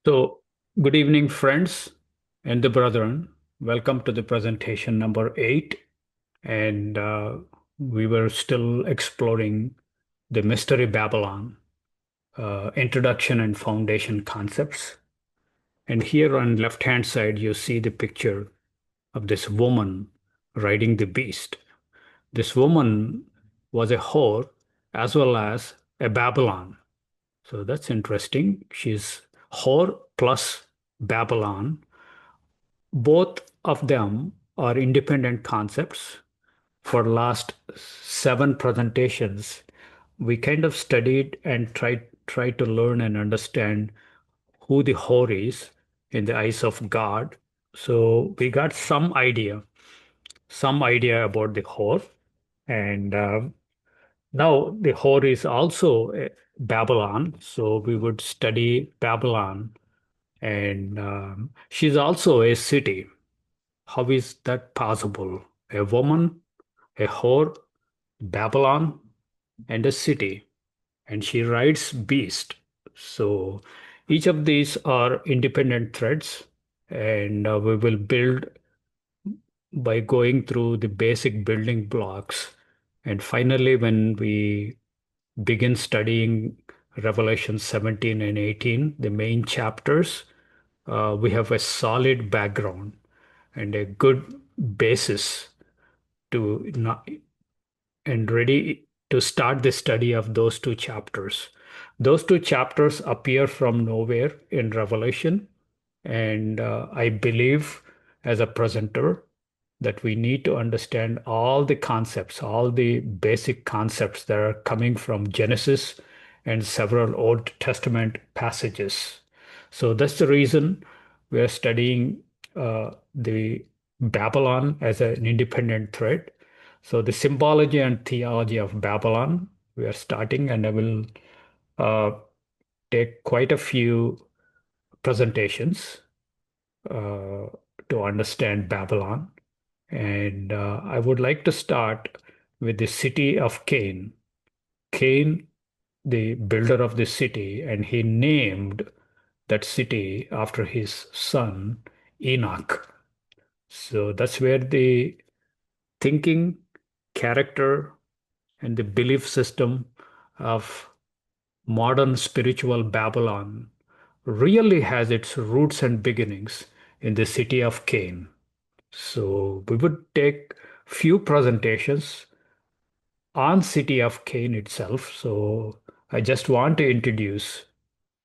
So, good evening, friends and the brethren. Welcome to the presentation number 8. And we were still exploring the Mystery Babylon, introduction and foundation concepts. And here on left-hand side, you see the picture of this woman riding the beast. This woman was a whore as well as a Babylon. So that's interesting. She's whore plus Babylon. Both of them are independent concepts. For last 7 presentations, we kind of studied and tried to learn and understand who the whore is in the eyes of God. So we got some idea about the whore, and now the whore is also Babylon. So we would study Babylon, and she's also a city. How is that possible? A woman, a whore, Babylon, and a city, and she rides beast. So each of these are independent threads, and we will build by going through the basic building blocks. And finally, when we begin studying Revelation 17 and 18, the main chapters, we have a solid background and a good basis to not, and ready to start the study of those two chapters. Those two chapters appear from nowhere in Revelation, and I believe as a presenter that we need to understand all the concepts, all the basic concepts that are coming from Genesis and several Old Testament passages. So that's the reason we are studying the Babylon as an independent thread. So the symbology and theology of Babylon, we are starting, and I will uh, take quite a few presentations uh, to understand Babylon. And I would like to start with the city of Cain. Cain, the builder of the city, and he named that city after his son, Enoch. So that's where the thinking, character, and the belief system of modern spiritual Babylon really has its roots and beginnings in the city of Cain. So we would take few presentations on city of Cain itself. So I just want to introduce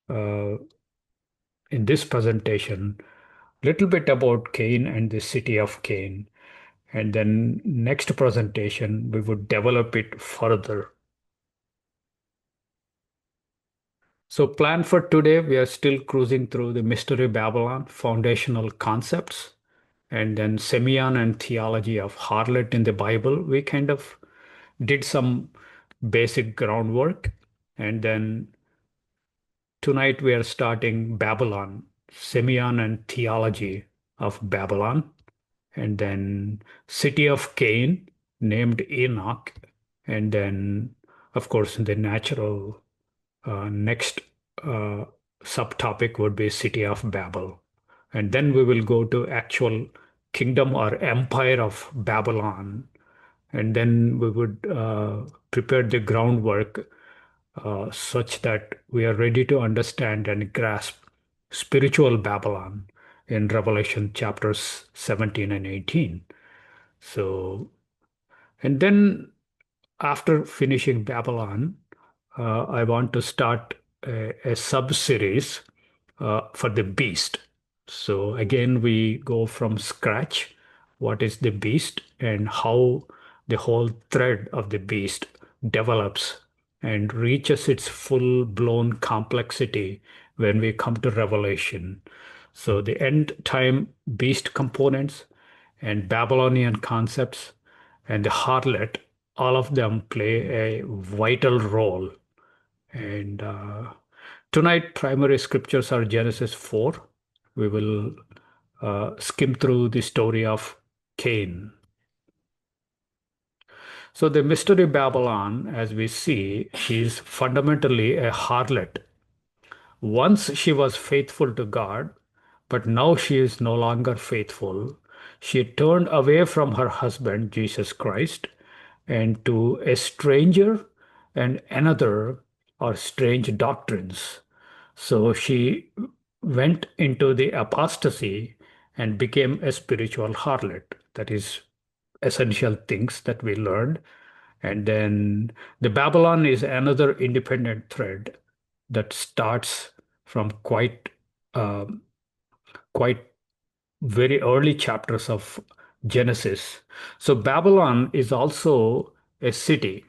uh, in this presentation little bit about Cain and the city of Cain. And then next presentation, we would develop it further. So plan for today, we are still cruising through the Mystery Babylon foundational concepts, and then Semyon and theology of harlot in the Bible. We kind of did some basic groundwork, and then tonight we are starting Babylon, Semyon and theology of Babylon, and then city of Cain named Enoch, and then of course the natural next uh, subtopic would be city of Babel. And then we will go to actual kingdom or empire of Babylon. And then we would prepare the groundwork such that we are ready to understand and grasp spiritual Babylon in Revelation chapters 17 and 18. So, and then after finishing Babylon, I want to start a sub-series for the beast. So again, we go from scratch. What is the beast and how the whole thread of the beast develops and reaches its full-blown complexity when we come to Revelation. So the end time beast components and Babylonian concepts and the harlot, all of them play a vital role. And tonight, primary scriptures are Genesis 4. We will skim through the story of Cain. So, the mystery Babylon, as we see, is fundamentally a harlot, Once she was faithful to God, but now she is no longer faithful. She turned away from her husband, Jesus Christ, and to a stranger and another or strange doctrines. So she went into the apostasy and became a spiritual harlot. That is essential things that we learned. And then the Babylon is another independent thread that starts from um, quite very early chapters of Genesis. So Babylon is also a city.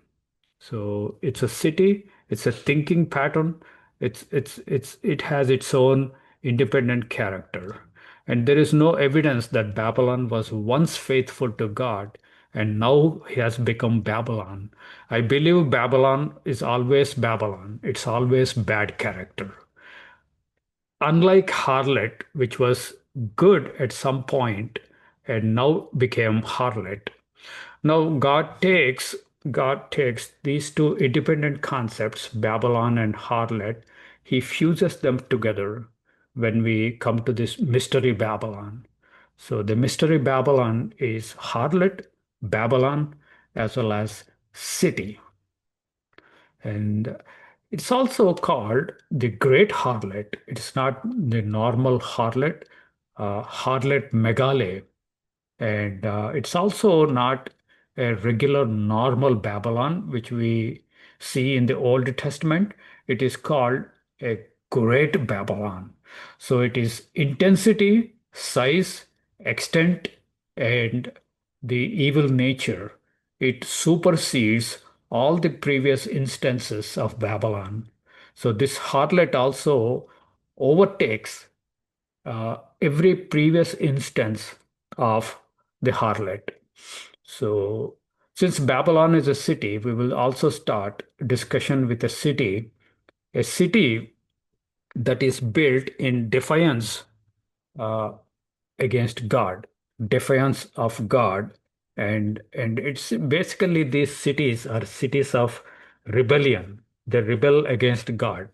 So it's a city, it's a thinking pattern, it has its own independent character. And there is no evidence that Babylon was once faithful to God and now has become Babylon. I believe Babylon is always Babylon. It's always bad character. Unlike harlot, which was good at some point and now became harlot, now God takes these two independent concepts, Babylon and harlot, he fuses them together when we come to this mystery Babylon. So the mystery Babylon is harlot, Babylon, as well as city. And it's also called the great harlot. It's not the normal harlot, harlot megale, and it's also not a regular normal Babylon, which we see in the Old Testament. It is called a great Babylon. So it is intensity, size, extent, and the evil nature. It supersedes all the previous instances of Babylon. So this harlot also overtakes every previous instance of the harlot. So, since Babylon is a city, we will also start discussion with a city that is built in defiance uh, against God, defiance of God, and it's basically these cities are cities of rebellion. They rebel against God.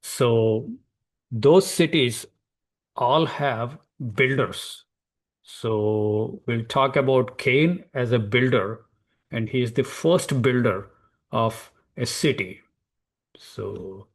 So those cities all have builders. So we'll talk about Cain as a builder, and he is the first builder of a city. So,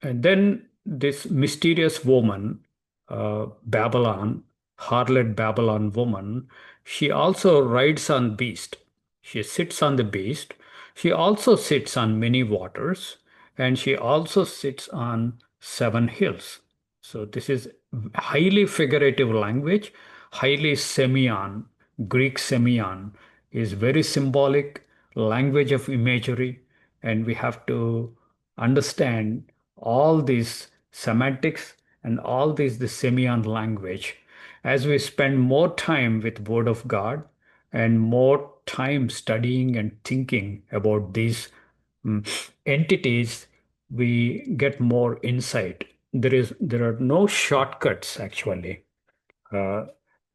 and then this mysterious woman, Babylon, harlot Babylon woman, she also rides on beast. She sits on the beast. She also sits on many waters, and she also sits on seven hills. So this is highly figurative language, highly semeion. Greek semeion is very symbolic language of imagery, and we have to understand all these semantics and all these the semeion language as we spend more time with Word of God and more time studying and thinking about these mm, entities, we get more insight. There are no shortcuts actually. Uh,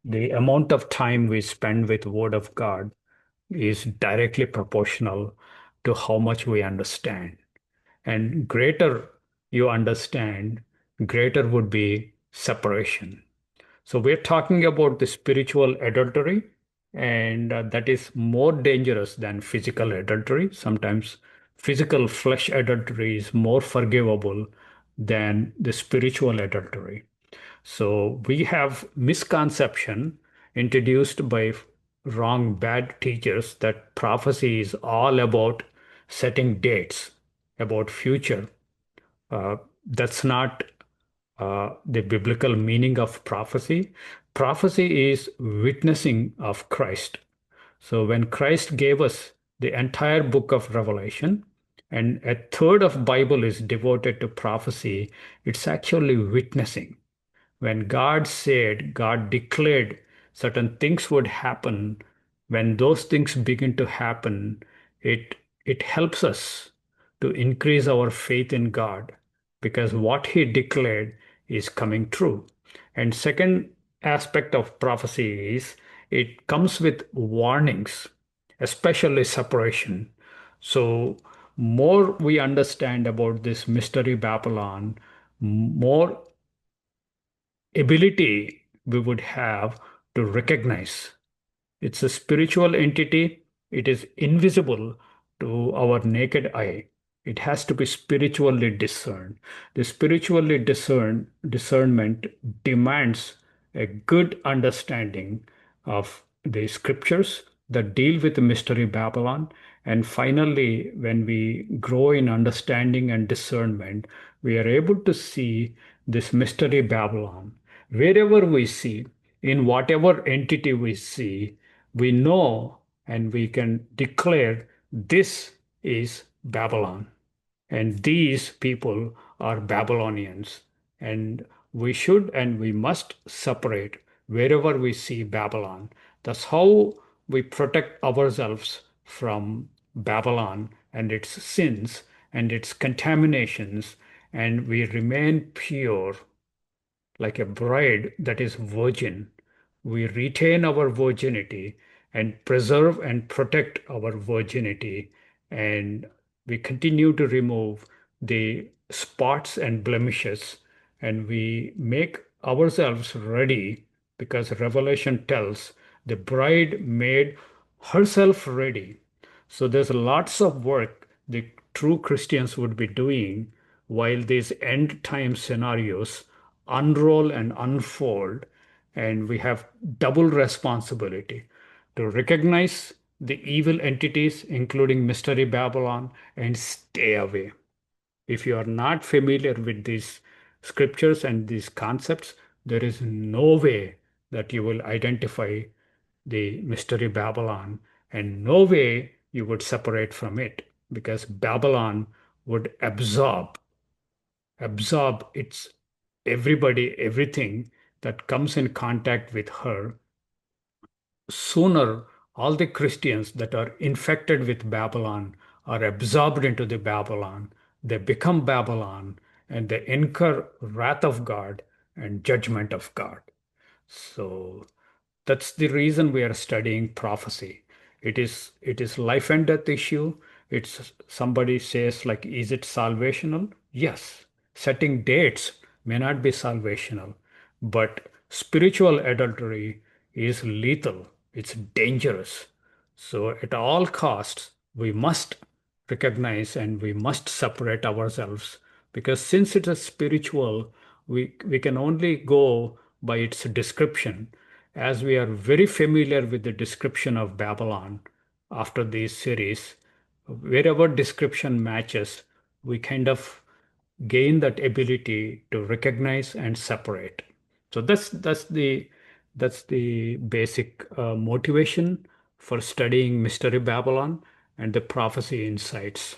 the amount of time we spend with Word of God is directly proportional to how much we understand. And greater you understand, greater would be separation. So we're talking about the spiritual adultery, and that is more dangerous than physical adultery. Sometimes physical flesh adultery is more forgivable than the spiritual adultery. So we have misconception introduced by wrong bad teachers that prophecy is all about setting dates about future. That's not the biblical meaning of prophecy. Prophecy is witnessing of Christ. So when Christ gave us the entire book of Revelation, and a third of Bible is devoted to prophecy, it's actually witnessing. When God said, God declared certain things would happen, when those things begin to happen, it it helps us to increase our faith in God because what he declared is coming true. And second aspect of prophecy is it comes with warnings, especially separation. So more we understand about this mystery Babylon, more ability we would have to recognize. It's a spiritual entity. It is invisible to our naked eye. It has to be spiritually discerned. The spiritually discernment demands a good understanding of the scriptures that deal with the mystery Babylon. And finally, when we grow in understanding and discernment, we are able to see this mystery Babylon. Wherever we see, in whatever entity we see, we know and we can declare this is Babylon. And these people are Babylonians. And we should and we must separate wherever we see Babylon. That's how we protect ourselves from Babylon and its sins and its contaminations, and we remain pure like a bride that is virgin. We retain our virginity and preserve and protect our virginity, and we continue to remove the spots and blemishes, and we make ourselves ready because Revelation tells the bride made herself ready. So there's lots of work the true Christians would be doing while these end time scenarios unroll and unfold, and we have double responsibility to recognize the evil entities, including Mystery Babylon, and stay away. If you are not familiar with these scriptures and these concepts, there is no way that you will identify the Mystery Babylon, and no way you would separate from it because Babylon would absorb its everybody, everything that comes in contact with her. Sooner, all the Christians that are infected with Babylon are absorbed into the Babylon. They become Babylon and they incur wrath of God and judgment of God. So that's the reason we are studying prophecy. It is life and death issue. It's somebody says like, is it salvational? Yes. Setting dates may not be salvational, but spiritual adultery is lethal. It's dangerous. So at all costs, we must recognize and we must separate ourselves because since it is spiritual, we can only go by its description. As we are very familiar with the description of Babylon after this series, wherever description matches, we kind of gain that ability to recognize and separate. So that's the basic motivation for studying Mystery Babylon and the prophecy insights.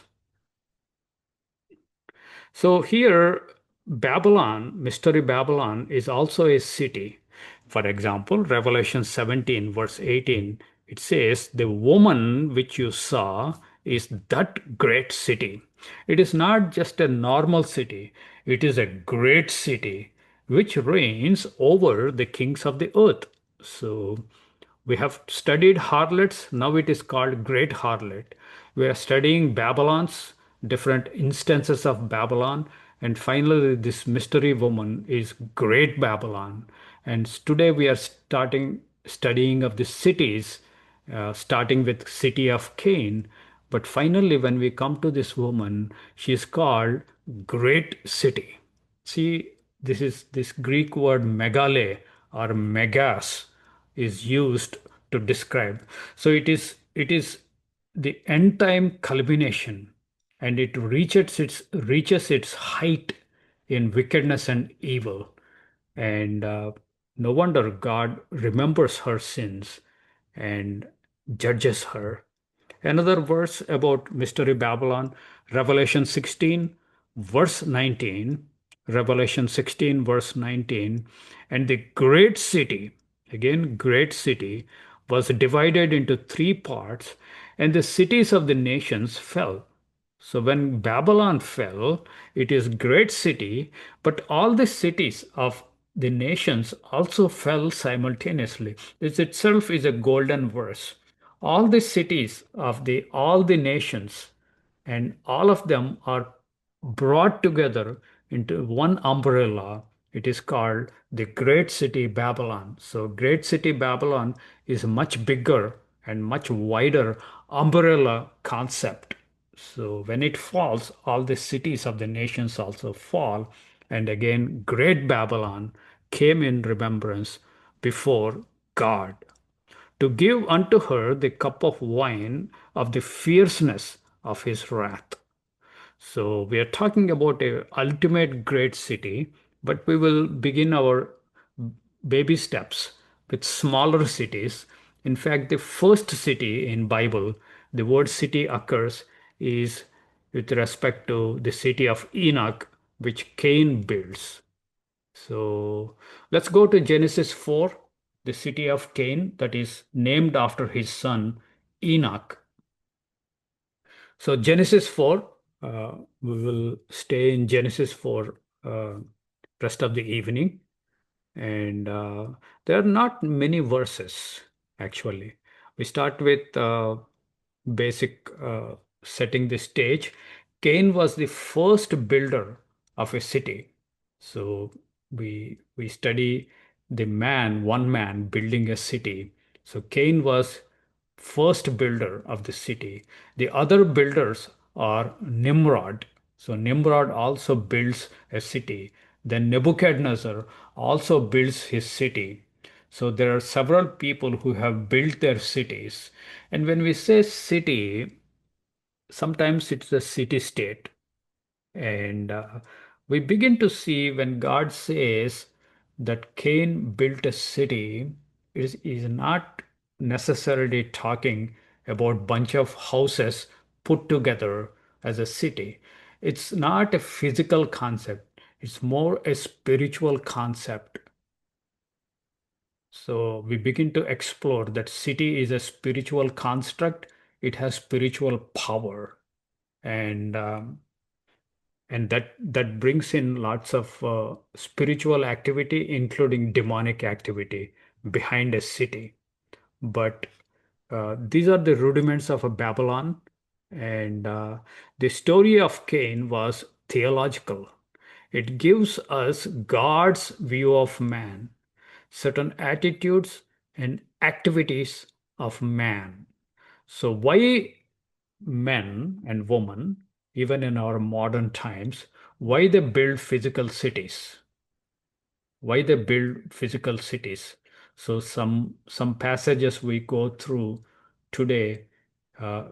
So here, Babylon, Mystery Babylon, is also a city. For example, Revelation 17, verse 18, it says, "The woman which you saw is that great city." It is not just a normal city, it is a great city which reigns over the kings of the earth. So we have studied harlots, now it is called Great Harlot. We are studying Babylon's different instances of Babylon, and finally, this mystery woman is Great Babylon. And today we are starting studying of the cities, starting with city of Cain. But finally, when we come to this woman, she is called Great City. See, this is this Greek word megale or megas is used to describe. So it is the end time culmination, and it reaches its height in wickedness and evil. And no wonder God remembers her sins and judges her. Another verse about Mystery Babylon, Revelation 16, verse 19. Revelation 16, verse 19. And the great city, again, great city, was divided into three parts, and the cities of the nations fell. So when Babylon fell, it is great city, but all the cities of the nations also fell simultaneously. This itself is a golden verse. All the cities of the all the nations and all of them are brought together into one umbrella. It is called the Great City Babylon. So, Great City Babylon is much bigger and much wider umbrella concept. So, when it falls, all the cities of the nations also fall. And again, Great Babylon came in remembrance before God to give unto her the cup of wine of the fierceness of his wrath. So we are talking about a ultimate great city, but we will begin our baby steps with smaller cities. In fact, the first city in Bible, the word city occurs is with respect to the city of Enoch, which Cain builds. So let's go to Genesis 4, the city of Cain, that is named after his son Enoch. So Genesis 4, we will stay in Genesis for rest of the evening. And there are not many verses, actually. We start with basic setting the stage. Cain was the first builder of a city. So we study the man, one man building a city. So Cain was first builder of the city. The other builders are Nimrod. So Nimrod also builds a city. Then Nebuchadnezzar also builds his city. So there are several people who have built their cities. And when we say city, sometimes it's a city state. And we begin to see when God says that Cain built a city, is not necessarily talking about bunch of houses put together as a city. It's not a physical concept. It's more a spiritual concept. So we begin to explore that city is a spiritual construct. It has spiritual power, and that brings in lots of spiritual activity, including demonic activity behind a city. But these are the rudiments of a Babylon, and the story of Cain was theological. It gives us God's view of man, certain attitudes and activities of man. So, why men and women, even in our modern times, why they build physical cities? Why they build physical cities? So, some passages we go through today, uh,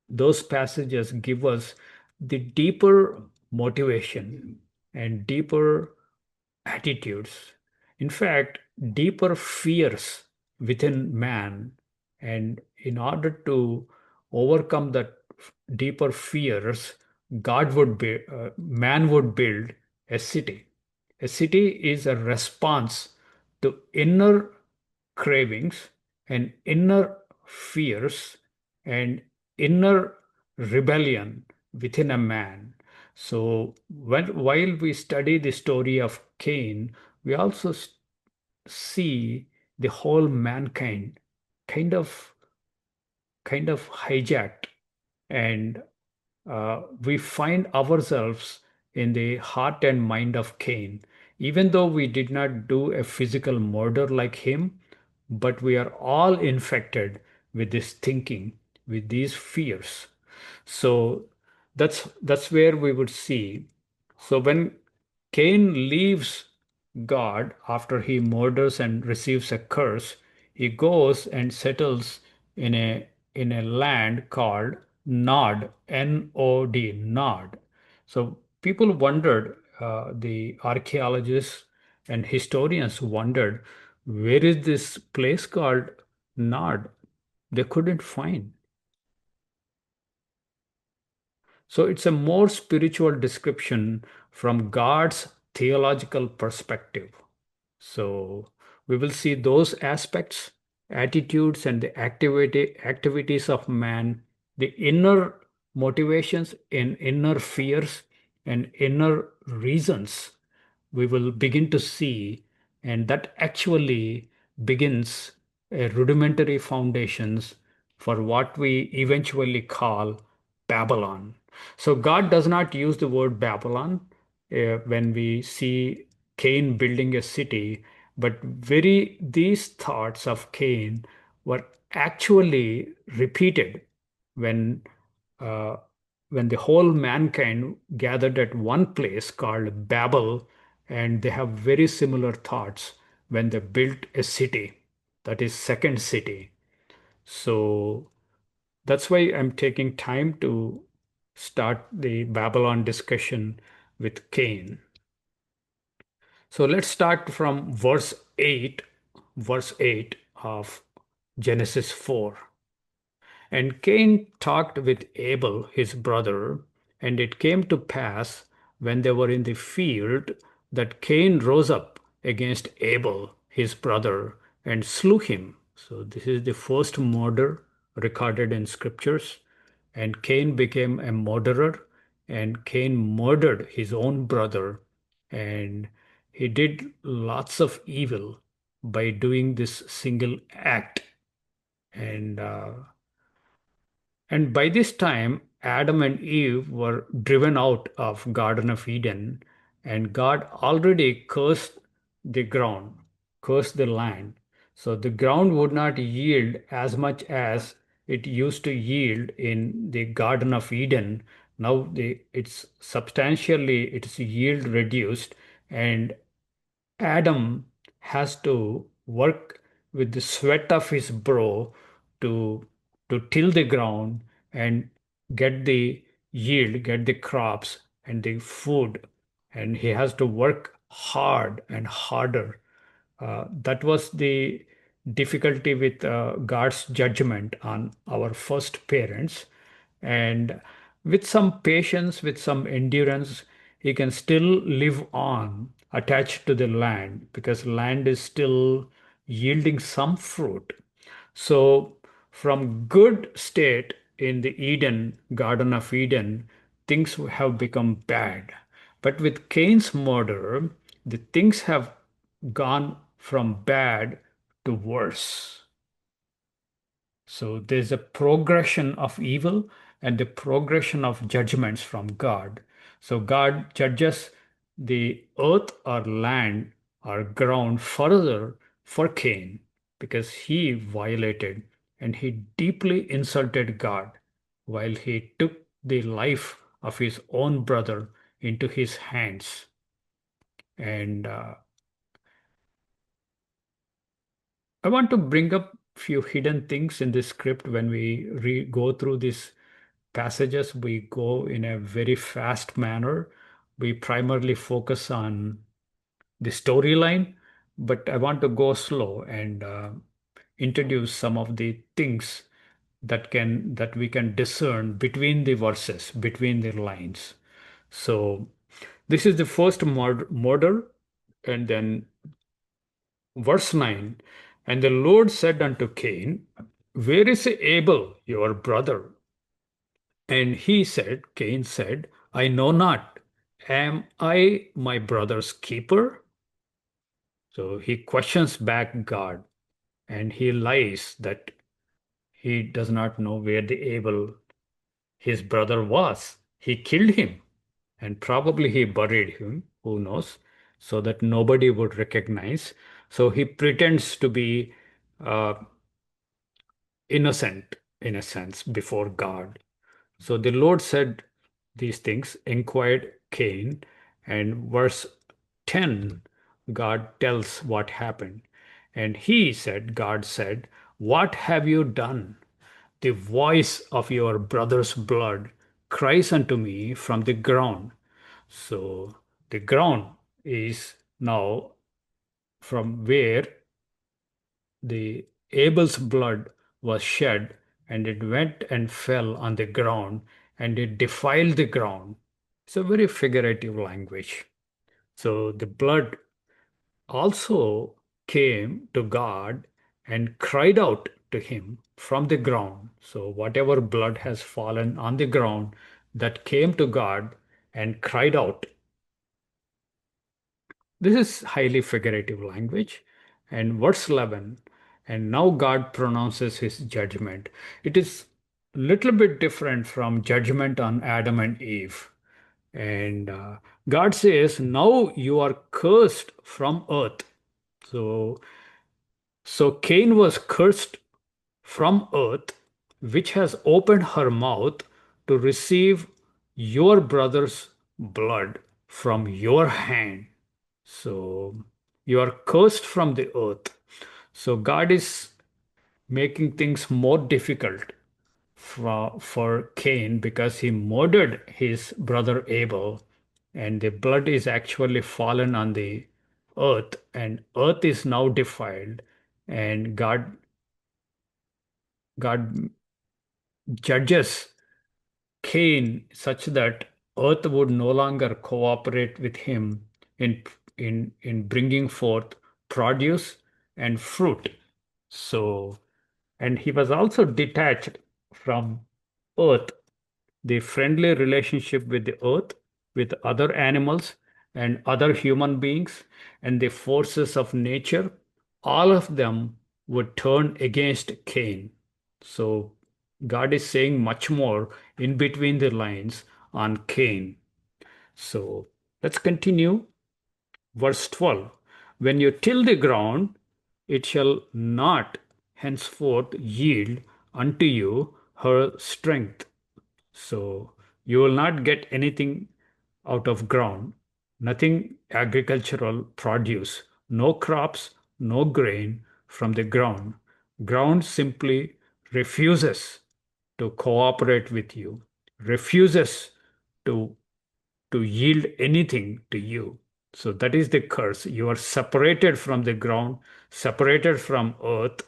those passages give us the deeper motivation and deeper attitudes. In fact, deeper fears within man. And in order to overcome that deeper fears, man would build a city. A city is a response to inner cravings and inner fears and inner rebellion within a man. So while we study the story of Cain, we also see the whole mankind kind of hijacked, and we find ourselves in the heart and mind of Cain. Even though we did not do a physical murder like him, but we are all infected with this thinking, with these fears. So that's where we would see. So when Cain leaves God after he murders and receives a curse, he goes and settles in a land called Nod, N-O-D, Nod. So people wondered, the archaeologists and historians wondered, where is this place called Nod? They couldn't find. So it's a more spiritual description from God's theological perspective. So we will see those aspects, attitudes, and the activities of man, the inner motivations and inner fears and inner reasons we will begin to see, and that actually begins a rudimentary foundations for what we eventually call Babylon. So God does not use the word Babylon when we see Cain building a city, but very these thoughts of Cain were actually repeated when uh, when the whole mankind gathered at one place called Babel, and they have very similar thoughts when they built a city, that is second city. So that's why I'm taking time to start the Babylon discussion with Cain. So let's start from verse 8 of Genesis 4. And Cain talked with Abel, his brother, and it came to pass when they were in the field that Cain rose up against Abel, his brother, and slew him. So this is the first murder recorded in scriptures. And Cain became a murderer, and Cain murdered his own brother, and he did lots of evil by doing this single act. And by this time, Adam and Eve were driven out of Garden of Eden, and God already cursed the ground, cursed the land. So the ground would not yield as much as it used to yield in the Garden of Eden. Now it's substantially its yield reduced, and Adam has to work with the sweat of his brow to till the ground and get the yield, get the crops and the food, and he has to work hard and harder. That was the difficulty with God's judgment on our first parents. And with some patience, with some endurance, he can still live on attached to the land because land is still yielding some fruit. So, from good state in the Eden, Garden of Eden, things have become bad. But with Cain's murder, the things have gone from bad to worse. So there's a progression of evil and the progression of judgments from God. So God judges the earth or land or ground further for Cain because he violated and he deeply insulted God while he took the life of his own brother into his hands. And I want to bring up few hidden things in this script when we go through these passages. We go in a very fast manner. We primarily focus on the storyline, but I want to go slow and introduce some of the things that we can discern between the verses, between the lines. So this is the first murder, and then verse 9, and the Lord said unto Cain, where is Abel, your brother? And he said, Cain said, I know not. Am I my brother's keeper? So he questions back God and he lies that he does not know where the Abel, his brother, was. He killed him and probably he buried him, who knows, so that nobody would recognize. So he pretends to be uh, innocent in a sense before God. So the Lord said these things, inquired Cain, and verse 10, God tells what happened. And he said, God said, what have you done? The voice of your brother's blood cries unto me from the ground. So the ground is now from where the Abel's blood was shed, and it went and fell on the ground, and it defiled the ground. It's a very figurative language. So the blood also came to God and cried out to him from the ground. So whatever blood has fallen on the ground that came to God and cried out. This is highly figurative language. And verse 11, and now God pronounces his judgment. It is little bit different from judgment on Adam and Eve. And God says, now you are cursed from earth. So, so Cain was cursed from earth, which has opened her mouth to receive your brother's blood from your hand. So you are cursed from the earth. So God is making things more difficult for Cain because he murdered his brother Abel, and the blood is actually fallen on the earth, and earth is now defiled, and God judges Cain such that earth would no longer cooperate with him in in bringing forth produce and fruit. So, and he was also detached from earth, the friendly relationship with the earth, with other animals and other human beings, and the forces of nature, all of them would turn against Cain. So God is saying much more in between the lines on Cain. So let's continue. Verse 12. When you till the ground, it shall not henceforth yield unto you her strength. So you will not get anything out of ground, nothing agricultural produce, no crops, no grain from the ground. Ground simply refuses to cooperate with you, refuses to yield anything to you. So that is the curse. You are separated from the ground, separated from earth,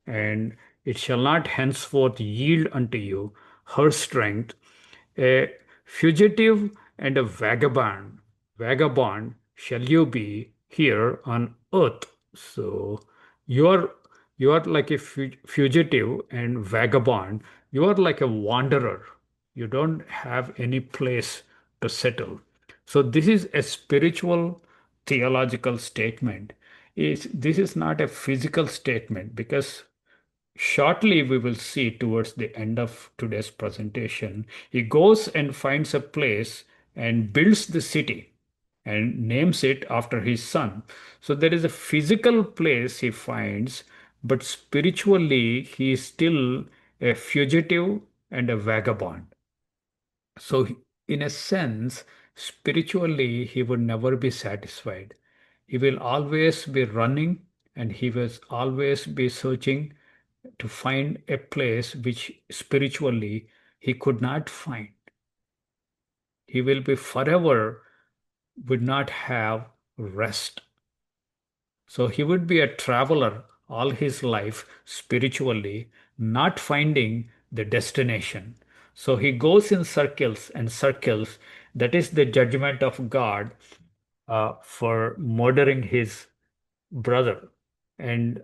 and it shall not henceforth yield unto you her strength. A fugitive and a vagabond shall you be here on earth. So you are you are like a fugitive and vagabond. You are like a wanderer. You don't have any place to settle. So this is a spiritual theological statement. This is not a physical statement because shortly we will see towards the end of today's presentation, he goes and finds a place and builds the city and names it after his son. So there is a physical place he finds, but spiritually he is still a fugitive and a vagabond. So, in a sense, spiritually, he would never be satisfied. He will always be running and he will always be searching to find a place which spiritually he could not find. He will be forever, would not have rest. So he would be a traveler all his life spiritually, not finding the destination. So he goes in circles and circles. That is the judgment of God for murdering his brother and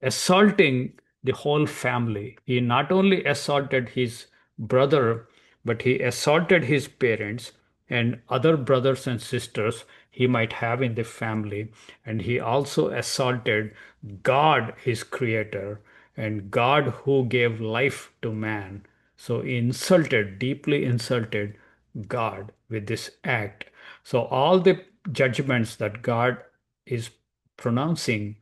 assaulting the whole family. He not only assaulted his brother, but he assaulted his parents and other brothers and sisters he might have in the family. And he also assaulted God, his creator, and God who gave life to man. So he insulted, deeply insulted God with this act. So all the judgments that God is pronouncing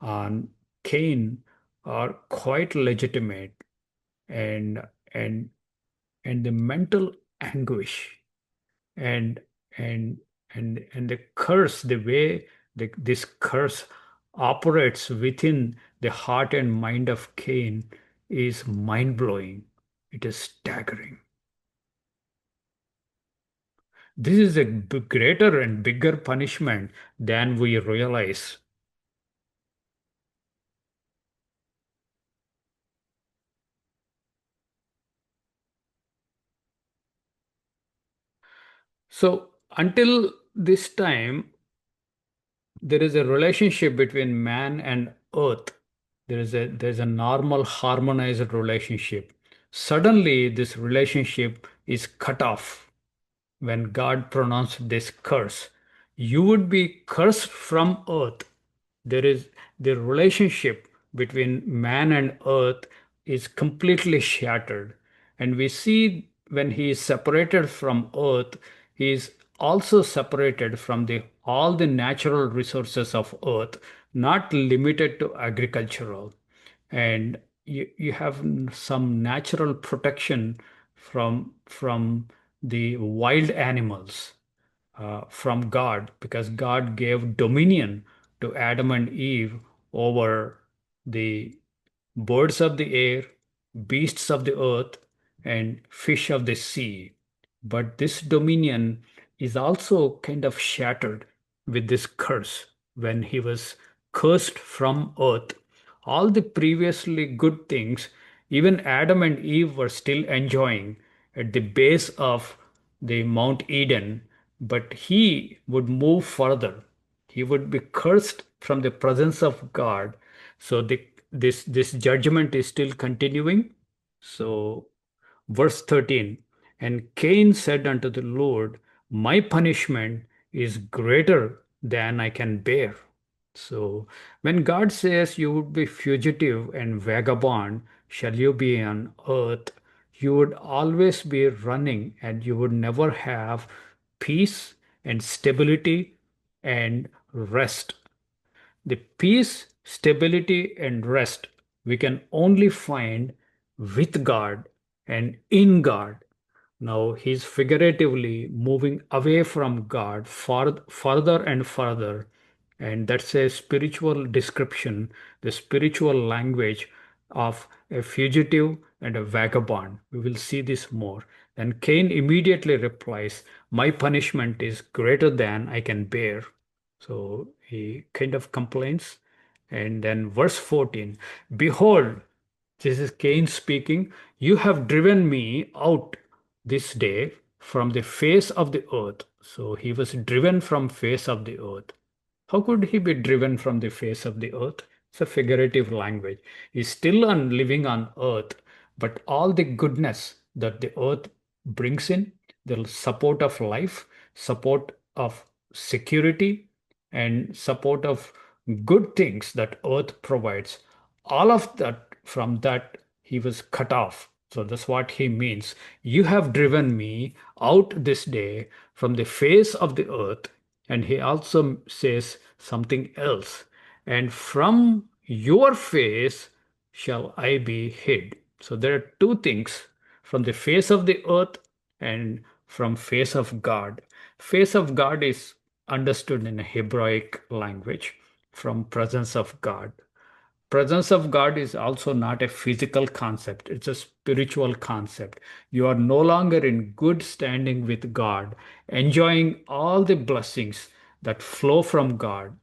on Cain are quite legitimate, and and and the mental anguish and and and the curse, the way this curse operates within the heart and mind of Cain is mind-blowing. It is staggering. This is a greater and bigger punishment than we realize. So until this time, there is a relationship between man and earth. There's a normal harmonized relationship. Suddenly this relationship is cut off when God pronounced this curse. You would be cursed from earth. There is the relationship between man and earth is completely shattered. And we see when he is separated from earth, he is also separated from all the natural resources of earth, not limited to agricultural. And you have some natural protection from the wild animals from God, because God gave dominion to Adam and Eve over the birds of the air, beasts of the earth, and fish of the sea. But this dominion is also kind of shattered with this curse when he was cursed from earth. All the previously good things, even Adam and Eve were still enjoying at the base of the Mount Eden, but he would move further. He would be cursed from the presence of God. So this judgment is still continuing. So verse 13, and Cain said unto the Lord, my punishment is greater than I can bear. So when God says you would be fugitive and vagabond, shall you be on earth, you would always be running and you would never have peace and stability and rest. The peace, stability, and rest we can only find with God and in God. Now he's figuratively moving away from God further and further. And that's a spiritual description, the spiritual language of a fugitive and a vagabond. We will see this more. Then Cain immediately replies, my punishment is greater than I can bear. So he kind of complains. And then verse 14, behold, this is Cain speaking, you have driven me out this day from the face of the earth. So he was driven from face of the earth. How could he be driven from the face of the earth? It's a figurative language. He's still living on earth, but all the goodness that the earth brings in, the support of life, support of security, and support of good things that earth provides, all of that, from that he was cut off. So that's what he means. You have driven me out this day from the face of the earth. And he also says something else. And from your face shall I be hid. So there are two things, from the face of the earth and from face of God. Face of God is understood in a Hebraic language, from presence of God. Presence of God is also not a physical concept, it's a spiritual concept. You are no longer in good standing with God, enjoying all the blessings that flow from God,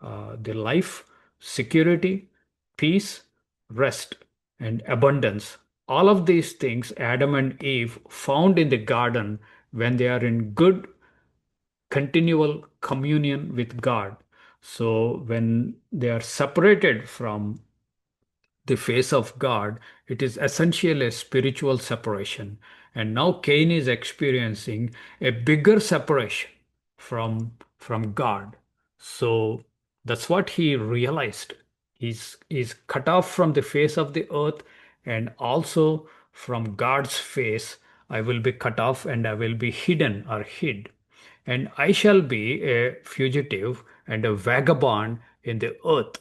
the life, security, peace, rest, and abundance. All of these things Adam and Eve found in the garden when they are in good continual communion with God. So when they are separated from the face of God, it is essentially a spiritual separation. And now Cain is experiencing a bigger separation from God. So that's what he realized. He's cut off from the face of the earth, and also from God's face. I will be cut off and I will be hidden or hid. And I shall be a fugitive and a vagabond in the earth.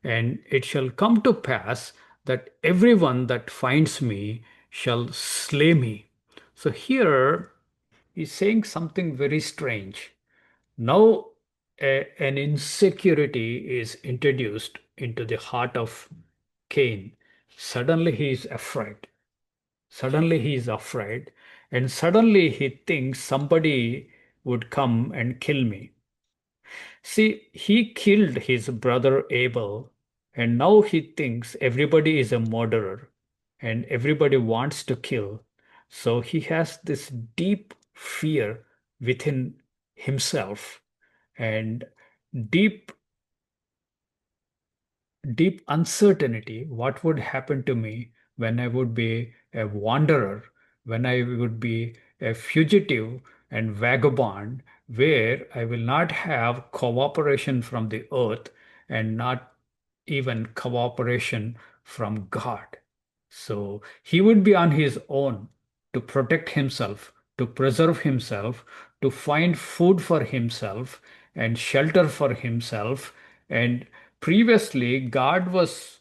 And it shall come to pass that everyone that finds me shall slay me. So here he's saying something very strange. Now an insecurity is introduced into the heart of Cain. Suddenly he is afraid. Suddenly he is afraid. And suddenly he thinks somebody would come and kill me. See, he killed his brother Abel, and now he thinks everybody is a murderer and everybody wants to kill. So he has this deep fear within himself and deep deep uncertainty. What would happen to me when I would be a wanderer, when I would be a fugitive and vagabond, where I will not have cooperation from the earth and not even cooperation from God. So he would be on his own to protect himself, to preserve himself, to find food for himself and shelter for himself. And previously, God was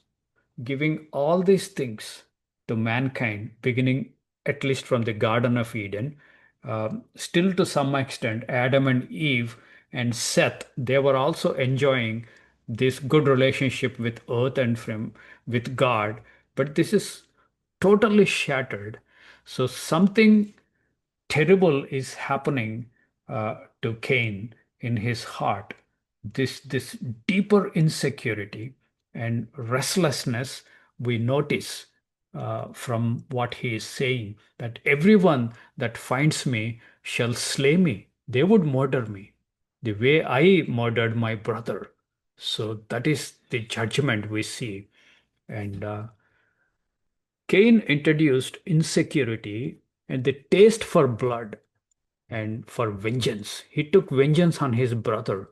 giving all these things to mankind, beginning at least from the Garden of Eden. Still, to some extent, Adam and Eve and Seth, they were also enjoying this good relationship with earth and with God. But this is totally shattered. So something terrible is happening to Cain in his heart. This deeper insecurity and restlessness we notice from what he is saying, that everyone that finds me shall slay me. They would murder me the way I murdered my brother. So that is the judgment we see. And Cain introduced insecurity and the taste for blood and for vengeance. He took vengeance on his brother.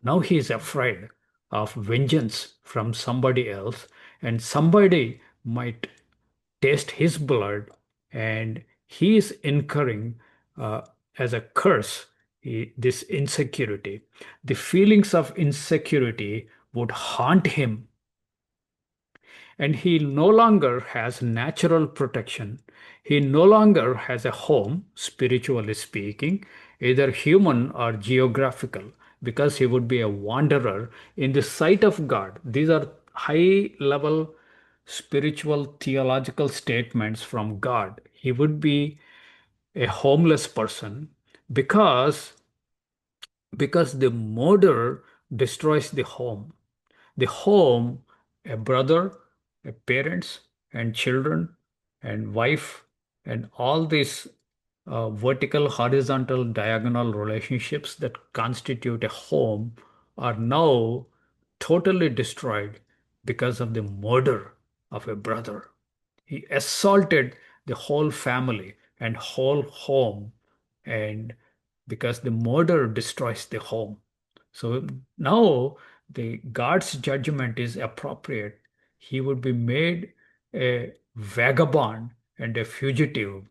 Now he is afraid of vengeance from somebody else, and somebody might taste his blood, and he is incurring as a curse this insecurity. The feelings of insecurity would haunt him, and he no longer has natural protection. He no longer has a home, spiritually speaking, either human or geographical, because he would be a wanderer in the sight of God. These are high level spiritual theological statements from God. He would be a homeless person because the murder destroys the home. The home, a brother, a parents, and children, and wife, and all these vertical, horizontal, diagonal relationships that constitute a home are now totally destroyed because of the murder of a brother. He assaulted the whole family and whole home, and because the murder destroys the home. So now the God's judgment is appropriate. He would be made a vagabond and a fugitive.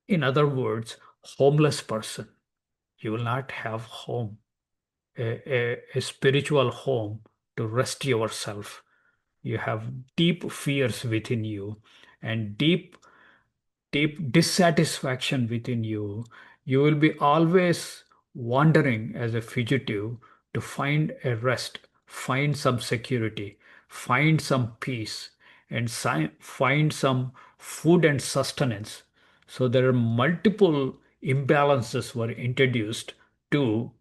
In other words, homeless person. You will not have home, a spiritual home to rest yourself. You have deep fears within you and deep dissatisfaction within you. You will be always wandering as a fugitive to find a rest, find some security, find some peace, and find some food and sustenance. So there are multiple imbalances were introduced to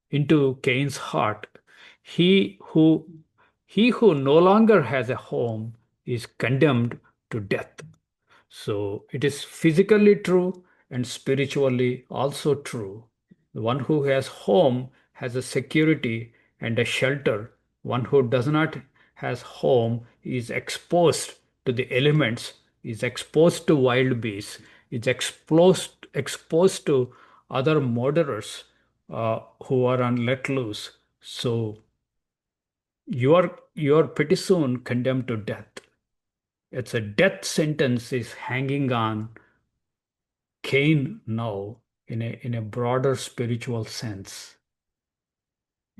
into Cain's heart. He who he who no longer has a home is condemned to death. So it is physically true and spiritually also true. The one who has home has a security and a shelter. One who does not has home is exposed to the elements, is exposed to wild beasts, is exposed to other murderers who are on let loose. So you are pretty soon condemned to death. It's a death sentence is hanging on Cain now in a broader spiritual sense.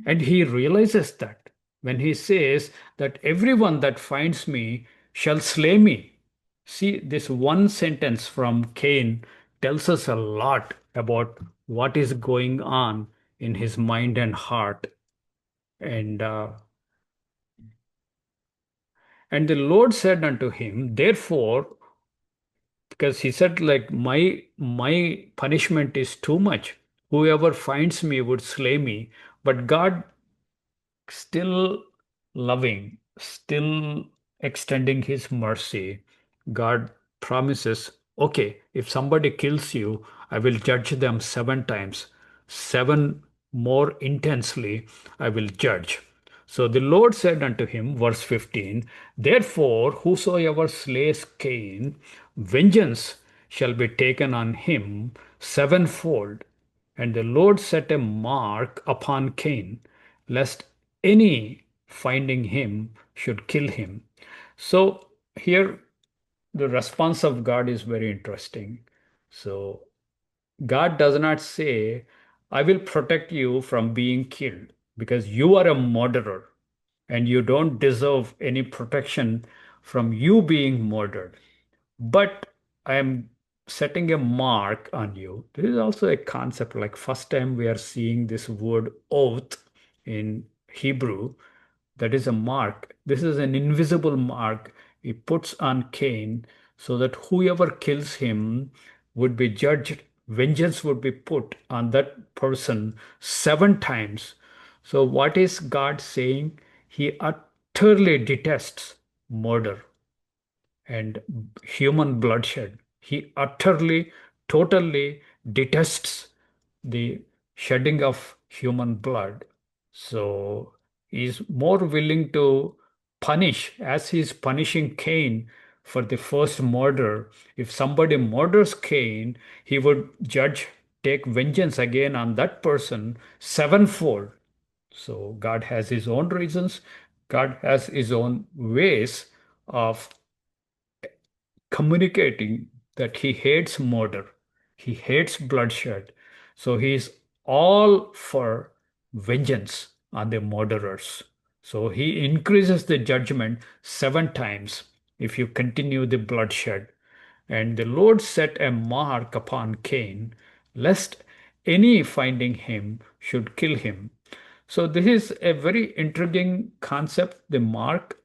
And he realizes that when he says that everyone that finds me shall slay me. See, this one sentence from Cain tells us a lot about what is going on in his mind and heart. And the Lord said unto him, therefore, because he said like my punishment is too much, whoever finds me would slay me, but God still loving, still extending his mercy. God promises, okay, if somebody kills you, I will judge them 7 times, seven more intensely I will judge. So the Lord said unto him, verse 15, therefore, whosoever slays Cain, vengeance shall be taken on him sevenfold. And the Lord set a mark upon Cain, lest any finding him should kill him. So here the response of God is very interesting. So God does not say, I will protect you from being killed because you are a murderer and you don't deserve any protection from you being murdered. But I am setting a mark on you. This is also a concept, like first time we are seeing this word oath in Hebrew. That is a mark. This is an invisible mark he puts on Cain so that whoever kills him would be judged. Vengeance would be put on that person 7 times. So, what is God saying? He utterly detests murder and human bloodshed. He utterly, totally detests the shedding of human blood. So he's more willing to punish, as he's punishing Cain for the first murder. If somebody murders Cain, he would judge, take vengeance again on that person sevenfold. So God has his own reasons, God has his own ways of communicating that he hates murder, he hates bloodshed. So he is all for vengeance on the murderers. So he increases the judgment 7 times if you continue the bloodshed. And the Lord set a mark upon Cain, lest any finding him should kill him. So this is a very intriguing concept, the mark.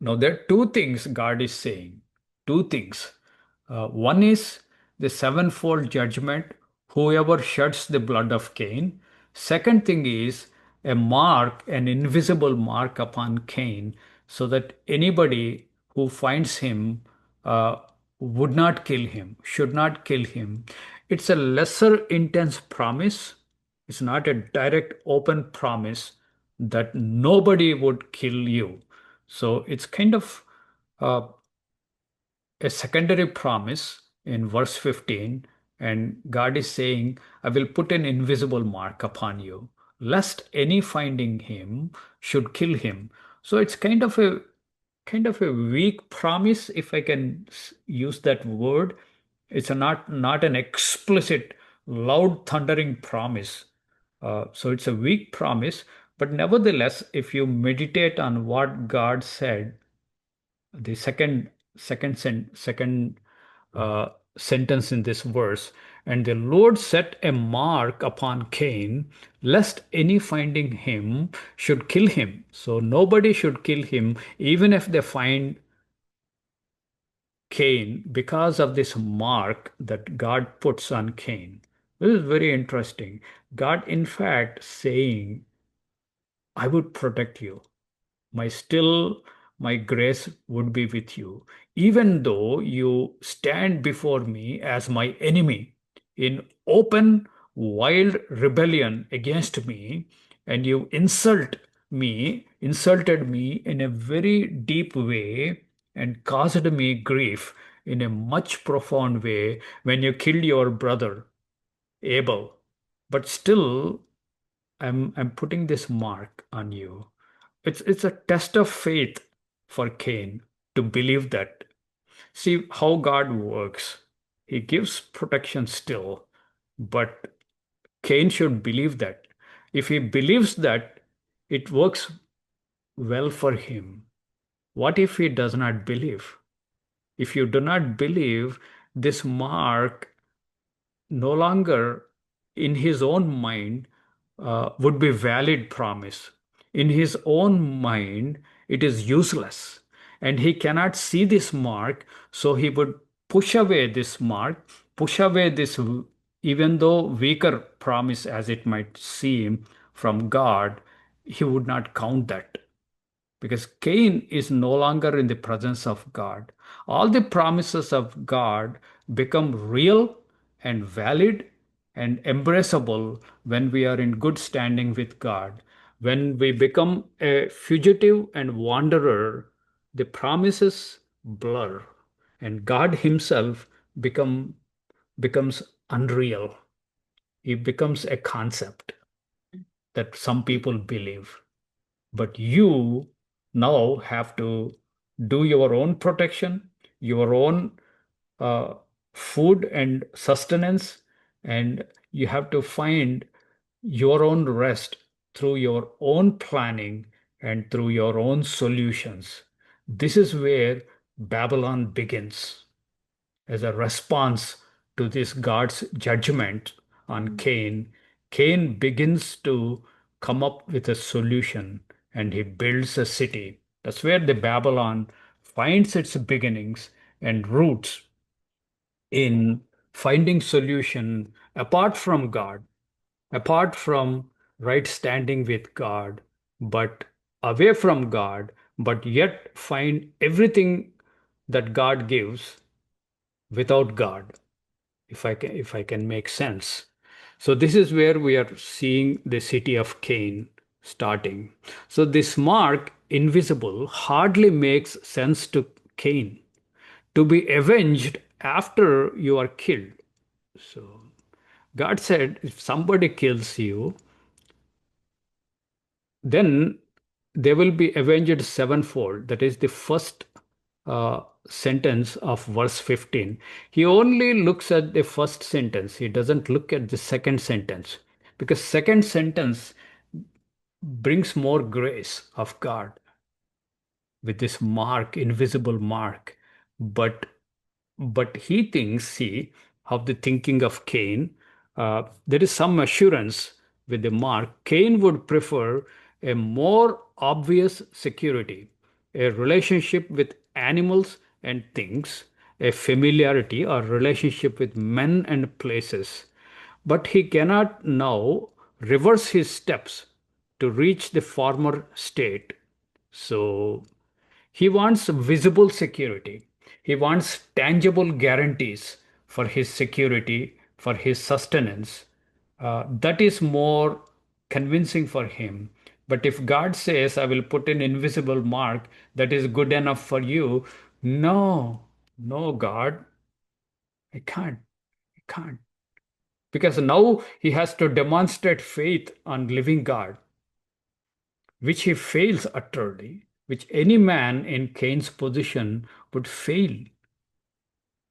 Now, there are two things God is saying. Two things. One is the sevenfold judgment, whoever sheds the blood of Cain. Second thing is a mark, an invisible mark upon Cain, so that anybody who finds him uh, would not kill him, should not kill him. It's a lesser intense promise. It's not a direct open promise that nobody would kill you. So it's kind of uh, a secondary promise in verse 15, and God is saying, I will put an invisible mark upon you, lest any finding him should kill him. So it's kind of a weak promise, if I can use that word. It's not an explicit, loud, thundering promise. So it's a weak promise, but nevertheless, if you meditate on what God said, the second uh, sentence in this verse, and the Lord set a mark upon Cain, lest any finding him should kill him. So nobody should kill him, even if they find Cain, because of this mark that God puts on Cain. This is very interesting. God, in fact, saying, I would protect you. My still, my grace would be with you, even though you stand before me as my enemy in open, wild rebellion against me, and you insulted me in a very deep way and caused me grief in a much profound way when you killed your brother Abel. But still, I'm putting this mark on you. It's a test of faith for Cain to believe that. See how God works. He gives protection still, but Cain should believe that. If he believes that, it works well for him. What if he does not believe? If you do not believe, this mark no longer in his own mind would be valid promise. In his own mind, it is useless. And he cannot see this mark, so he would push away this mark, push away this, even though weaker promise as it might seem from God, he would not count that because Cain is no longer in the presence of God. All the promises of God become real and valid and embraceable when we are in good standing with God. When we become a fugitive and wanderer, the promises blur and God Himself becomes unreal. He becomes a concept that some people believe. But you now have to do your own protection, your own uh, food and sustenance, and you have to find your own rest through your own planning and through your own solutions. This is where Babylon begins as a response to this God's judgment on Cain. Cain begins to come up with a solution and he builds a city. That's where the Babylon finds its beginnings and roots in finding solution apart from God, apart from right standing with God, but away from God, but yet find everything that God gives without God, if I can make sense. So this is where we are seeing the city of Cain starting. So this mark, invisible, hardly makes sense to Cain. To be avenged after you are killed. So God said, if somebody kills you, then they will be avenged sevenfold. That is the first sentence of verse 15. He only looks at the first sentence. He doesn't look at the second sentence because second sentence brings more grace of God with this mark, invisible mark. But he thinks, see, of the thinking of Cain, there is some assurance with the mark. Cain would prefer a more obvious security, a relationship with animals and things, a familiarity or relationship with men and places. But he cannot now reverse his steps to reach the former state. So he wants visible security. He wants tangible guarantees for his security, for his sustenance. That is more convincing for him. But if God says, I will put an invisible mark that is good enough for you, no, no, God, I can't, I can't. Because now he has to demonstrate faith on living God, which he fails utterly, which any man in Cain's position would fail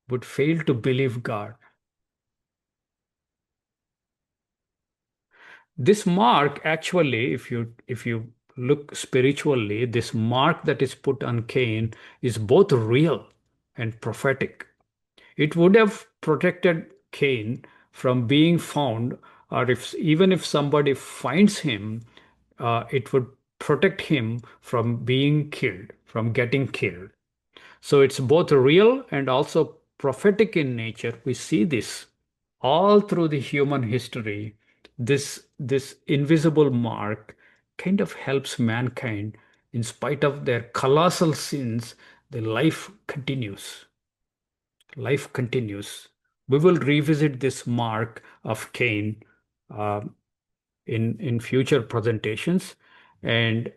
to believe God. This mark actually, if you look spiritually, this mark that is put on Cain is both real and prophetic. It would have protected Cain from being found, or if even if somebody finds him, it would protect him from being killed, from getting killed. So it's both real and also prophetic in nature. We see this all through the human history. This invisible mark kind of helps mankind in spite of their colossal sins. The life continues. Life continues. We will revisit this mark of Cain uh, in future presentations, and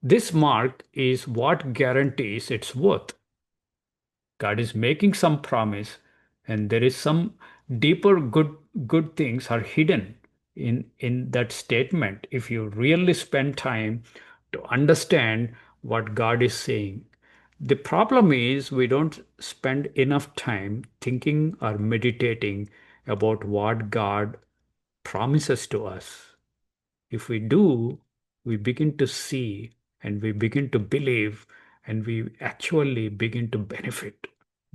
this mark is what guarantees its worth. God is making some promise, and there is some deeper good things are hidden in that statement if you really spend time to understand what God is saying. The problem is we don't spend enough time thinking or meditating about what God promises to us. If we do, we begin to see and we begin to believe and we actually begin to benefit,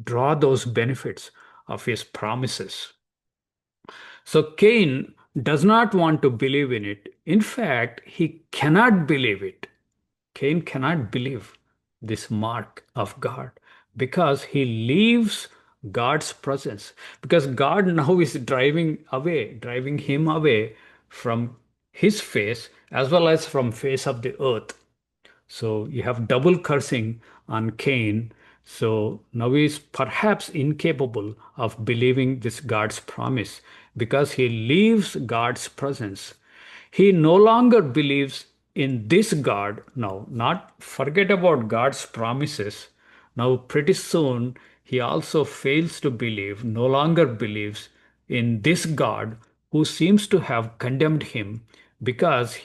draw those benefits of his promises. So Cain does not want to believe in it. In fact, he cannot believe it. Cain cannot believe this mark of God because he leaves God's presence. Because God now is driving him away from his face as well as from face of the earth. So you have double cursing on Cain. So now he is perhaps incapable of believing this God's promise because he leaves God's presence. He no longer believes in this God now, not forget about God's promises. Now, pretty soon, he also fails to believe, no longer believes in this God who seems to have condemned him because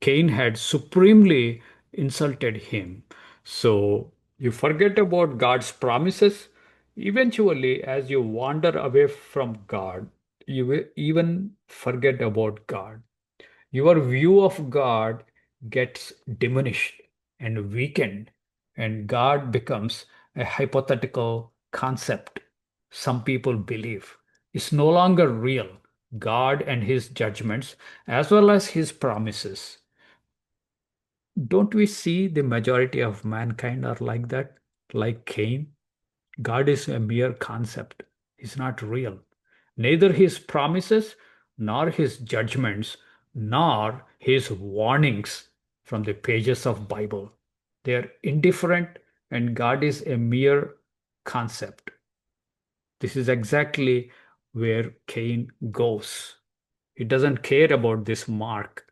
Cain had supremely insulted him. So you forget about God's promises. Eventually, as you wander away from God, you will even forget about God. Your view of God gets diminished and weakened, and God becomes a hypothetical concept some people believe. It's no longer real. God and his judgments, as well as his promises. Don't we see the majority of mankind are like that? Like Cain? God is a mere concept. He's not real. Neither his promises, nor his judgments, nor his warnings from the pages of Bible. They are indifferent and God is a mere concept. This is exactly where Cain goes. He doesn't care about this mark,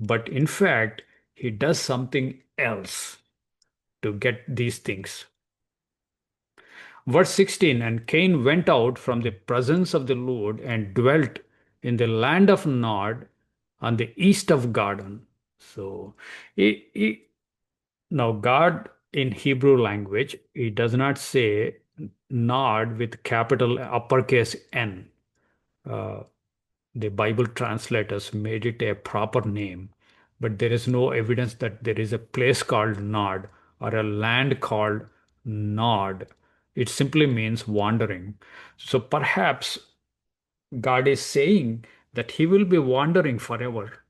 but in fact, he does something else to get these things. Verse 16, and Cain went out from the presence of the Lord and dwelt in the land of Nod on the east of Garden. So, now God in Hebrew language, he does not say Nod with capital uppercase N. Uh, the Bible translators made it a proper name, but there is no evidence that there is a place called Nod or a land called Nod. It simply means wandering. So perhaps God is saying that he will be wandering forever.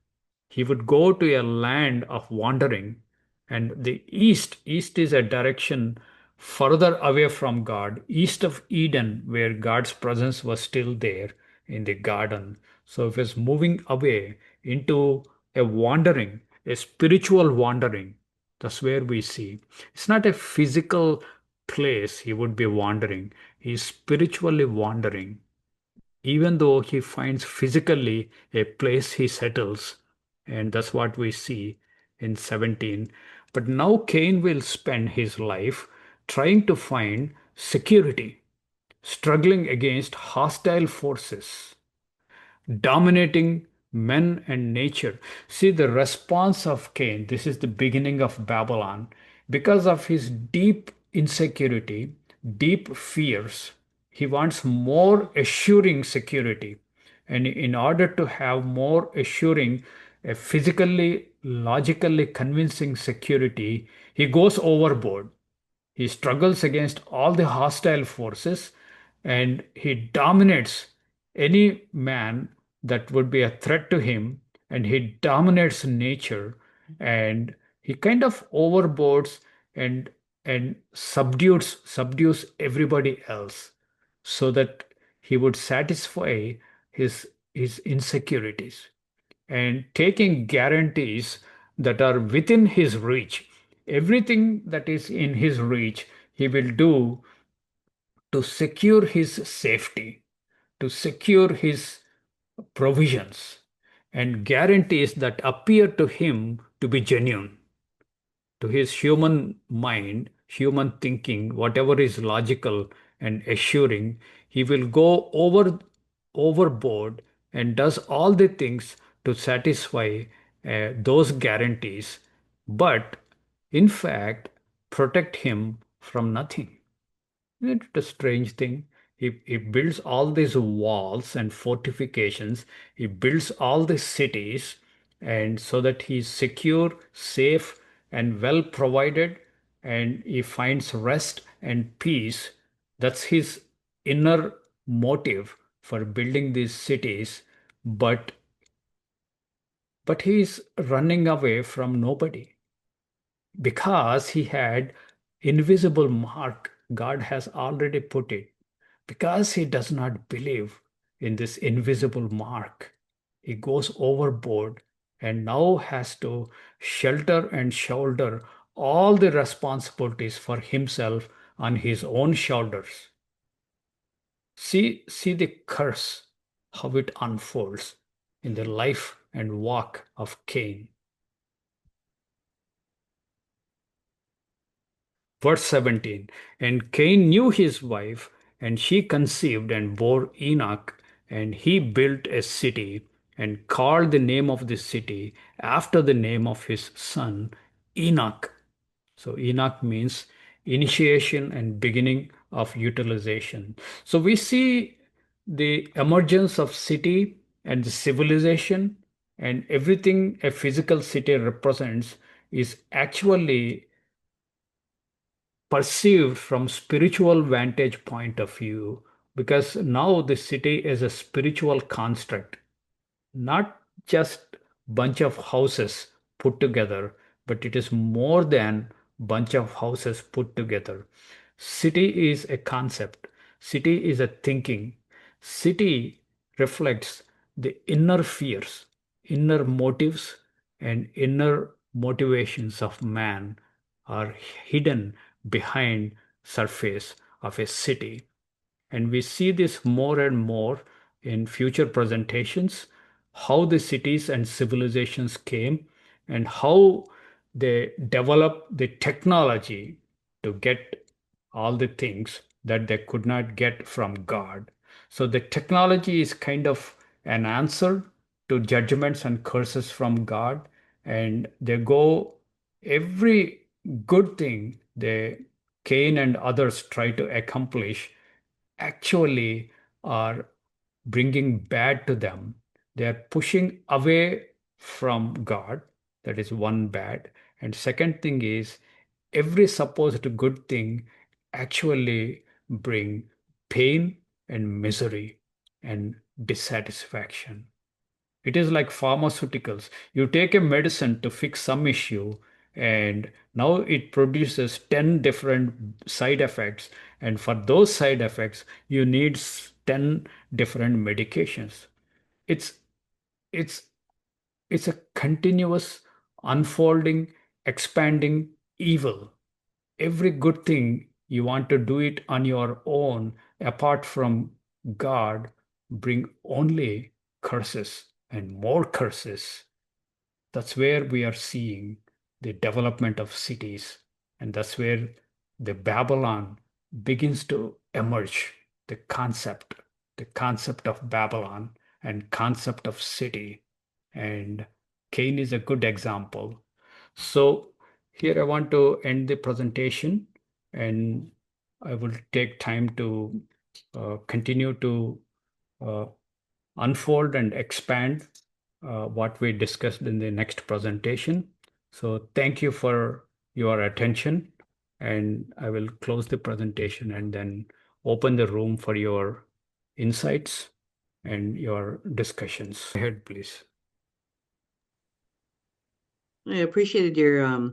He would go to a land of wandering, and the east is a direction further away from God, east of Eden, where God's presence was still there in the garden. So if it's moving away into a wandering, a spiritual wandering, that's where we see. It's not a physical place he would be wandering. He's spiritually wandering. Even though he finds physically a place he settles, and that's what we see in 17. But now Cain will spend his life trying to find security, struggling against hostile forces dominating men and nature. See the response of Cain. This is the beginning of Babylon. Because of his deep insecurity, deep fears, he wants more assuring security. And in order to have more assuring, physically, logically convincing security, he goes overboard. He struggles against all the hostile forces and he dominates any man that would be a threat to him, and he dominates nature, and he kind of overboards and subdues everybody else so that he would satisfy his insecurities and taking guarantees that are within his reach. Everything that is in his reach, he will do to secure his safety, to secure his provisions, and guarantees that appear to him to be genuine. To his human mind, human thinking, whatever is logical and assuring, he will go overboard and does all the things to satisfy those guarantees, but in fact protect him from nothing. Isn't it a strange thing? He builds all these walls and fortifications. He builds all these cities, and so that he's secure, safe, and well provided, and he finds rest and peace. That's his inner motive for building these cities. But he's running away from nobody because he had invisible mark. God has already put it. Because he does not believe in this invisible mark, he goes overboard and now has to shelter and shoulder all the responsibilities for himself on his own shoulders. See the curse, how it unfolds in the life and walk of Cain. Verse 17, and Cain knew his wife, and she conceived and bore Enoch, and he built a city, and called the name of the city after the name of his son Enoch. So Enoch means initiation and beginning of utilization. So we see the emergence of city and the civilization, and everything a physical city represents is actually perceived from spiritual vantage point of view, because now the city is a spiritual construct, not just bunch of houses put together, but it is more than bunch of houses put together. City is a concept. City is a thinking. City reflects the inner fears, inner motives, and inner motivations of man are hidden behind surface of a city. And we see this more and more in future presentations, how the cities and civilizations came and how they developed the technology to get all the things that they could not get from God. So the technology is kind of an answer to judgments and curses from God. And they go, every good thing they Cain and others try to accomplish actually are bringing bad to them. They are pushing away from God. That is one bad. And second thing is, every supposed good thing actually bring pain and misery and dissatisfaction. It is like pharmaceuticals. You take a medicine to fix some issue, and now it produces 10 different side effects. And for those side effects, you need 10 different medications. It's it's it's a continuous unfolding, expanding evil. Every good thing you want to do it on your own, apart from God, bring only curses and more curses. That's where we are seeing the development of cities, and that's where the Babylon begins to emerge. The concept of Babylon and concept of city, and Cain is a good example. So here I want to end the presentation, and I will take time to continue to uh, unfold and expand what we discussed in the next presentation. So thank you for your attention, and I will close the presentation and then open the room for your insights and your discussions. Go ahead, please. I appreciated your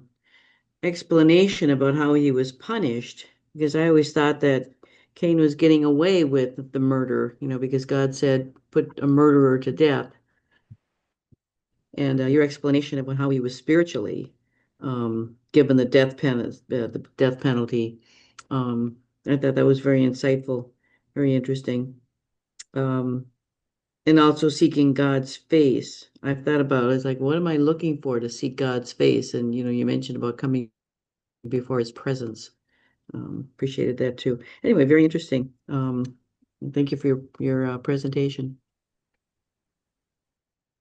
explanation about how he was punished, because I always thought that Cain was getting away with the murder, because God said, put a murderer to death. And your explanation about how he was spiritually given the death penalty, I thought that was very insightful, very interesting. Um, and also seeking God's face. I've thought about it. It's like, what am I looking for to seek God's face? And you mentioned about coming before His presence. Appreciated that too. Anyway, very interesting. Thank you for your presentation.